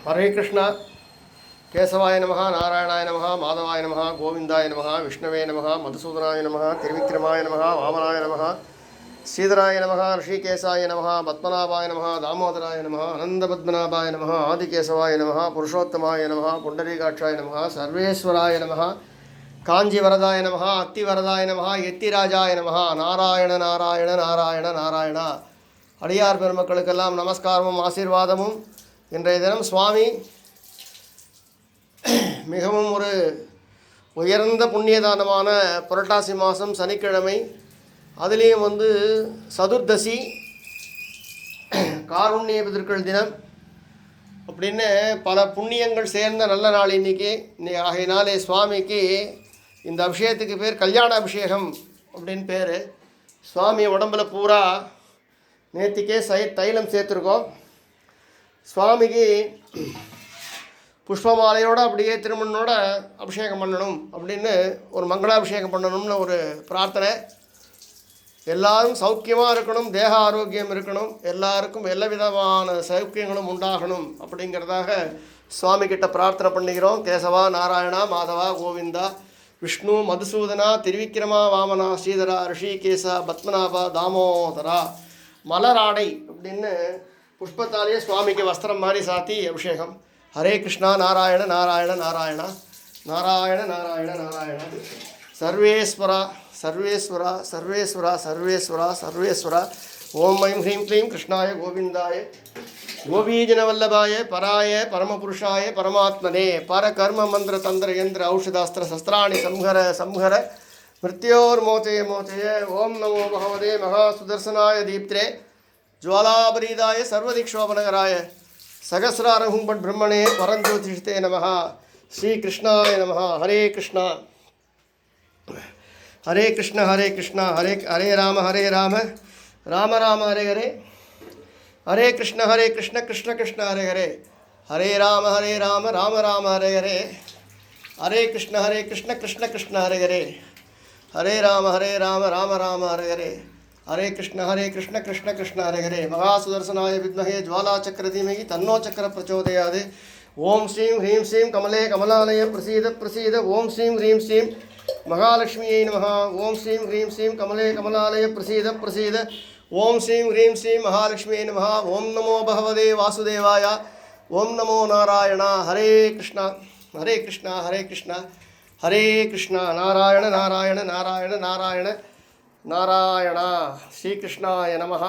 हरे कृष्ण केशवाय नमः नारायणाय नमः माधवाय नमः गोविंदाय नमः विष्णवे नमः मधुसूदनाय नमः त्रिविक्रमाय नमः वामनाय नमः श्रीधराय नमः ऋषिकेशाय नमः पद्मनाभाय नमः दामोदराय नमः आनंदपद्मनाभाय नमः आदिकेशवाय नमः पुरुषोत्तमाय नमः पुंडरीकाक्षाय नमः सर्वेश्वराय नमः कांजीवरदाय नमः अत्तिवरदाय नमः यत्तिराजाय नमः नारायण नारायण नारायण नारायण அடியார் பெருமக்களுக்கெல்லாம் நமஸ்காரமும் ஆசீர்வாதமும். இன்றைய தினம் சுவாமி மிகவும் ஒரு உயர்ந்த புண்ணியதானமான புரட்டாசி மாதம் சனிக்கிழமை, அதுலேயும் சதுர்தசி காருண்ய பிதர்கள் தினம் அப்படின்னு பல புண்ணியங்கள் சேர்ந்த நல்ல நாள் இன்றைக்கி. ஆகையினாலே சுவாமிக்கு இந்த அபிஷேகத்துக்கு பேர் கல்யாண அபிஷேகம் அப்படின்னு பேர். சுவாமி உடம்பில் பூரா நேற்றுக்கே தைலம் சேர்த்துருக்கோம். சுவாமிக்கு புஷ்பமாலையோடு அப்படியே திருமணனோட அபிஷேகம் பண்ணணும் அப்படின்னு ஒரு மங்களாபிஷேகம் பண்ணணும்னு ஒரு பிரார்த்தனை. எல்லாரும் சௌக்கியமாக இருக்கணும், தேக ஆரோக்கியம் இருக்கணும், எல்லாருக்கும் எல்லா விதமான சௌக்கியங்களும் உண்டாகணும் அப்படிங்கிறதாக சுவாமிகிட்ட பிரார்த்தனை பண்ணிக்கிறோம். கேசவா நாராயணா மாதவா கோவிந்தா விஷ்ணு மதுசூதனா திருவிக்கிரமா வாமனா ஸ்ரீதரா ரிஷிகேசா பத்மநாபா தாமோதரா. மலராடை அப்படின்னு புஷ்பத்தாலேயே சுவாமிக்கு வஸ்திரம் மாதிரி சாத்தி அபிஷேகம். ஹரே கிருஷ்ணா நாராயண நாராயண நாராயண நாராயண நாராயண நாராயண சர்வேஸ்வரா சர்வேஸ்வரா சர்வேஸ்வரா சர்வேஸ்வரா சர்வேஸ்வரா. ஓம் ஐம் ஹ்ரீம் க்ளீம் கிருஷ்ணாய கோவிந்தாய கோபீஜனவல்லபாய பராய பரமபுருஷாய பரமாத்மனே பரகர்ம மந்திர தந்திர யந்திர ஔஷதாஸ்திர சஸ்திராணி சம்ஹர சம்ஹர மிருத்யோர்மோச்சய மோச்சய. ஓம் நமோ பகவதே மகாசுதர்சனாய தீப்திரே ஜுவாலாபரீதாய சர்வதிக்ஷோபனகராய சகசிராரஹும்பட் பிரம்மணே பரஞ்சோதிஷ்டே நமः. ஸ்ரீகிருஷ்ணாய நமः. ஹரே கிருஷ்ணா ஹரே கிருஷ்ண ஹரே கிருஷ்ண ஹரே ஹரே ராம ராம ராம ஹரே ஹரே ஹரே கிருஷ்ண கிருஷ்ண கிருஷ்ண ஹரே ஹரே ஹரே ராம ராம ராம ஹரே ஹரே ஹரே கிருஷ்ண கிருஷ்ண கிருஷ்ண ஹரே ஹரே ஹரே ராம ராம ராம ஹரே ஹரே ஹரே கிருஷ்ண கிருஷ்ண கிருஷ்ண ஹரே ஹரே. மகாசுதர்சனாய வித்மஹே ஜ்வாலாச்சக்கர தீமஹி தன்னோ சக்கர பிரச்சோதயாத். ஓம் ஸ்ரீம் ஹ்ரீம் ஸ்ரீம் கமலே கமலாலய பிரசீத பிரசீத. ஓம் ஸ்ரீம் ஹ்ரீம் ஸ்ரீம் மகாலட்சுமியை நமः. ஓம் ஸ்ரீம் ஹ்ரீம் ஸ்ரீம் கமலே கமலாலய பிரசீத பிரசீத. ஓம் ஸ்ரீம் ஹ்ரீம் ஸ்ரீம் மகாலட்சுமியை நமः. ஓம் நமோ பகவதே வாசுதேவாய. ஓம் நமோ நாராயணா. ஹரே கிருஷ்ணா ஹரே கிருஷ்ணா ஹரே கிருஷ்ணா ஹரே கிருஷ்ணா நாராயண நாராயண நாராயண நாராயண நாராயணா. ஸ்ரீகிருஷ்ணாய நமः.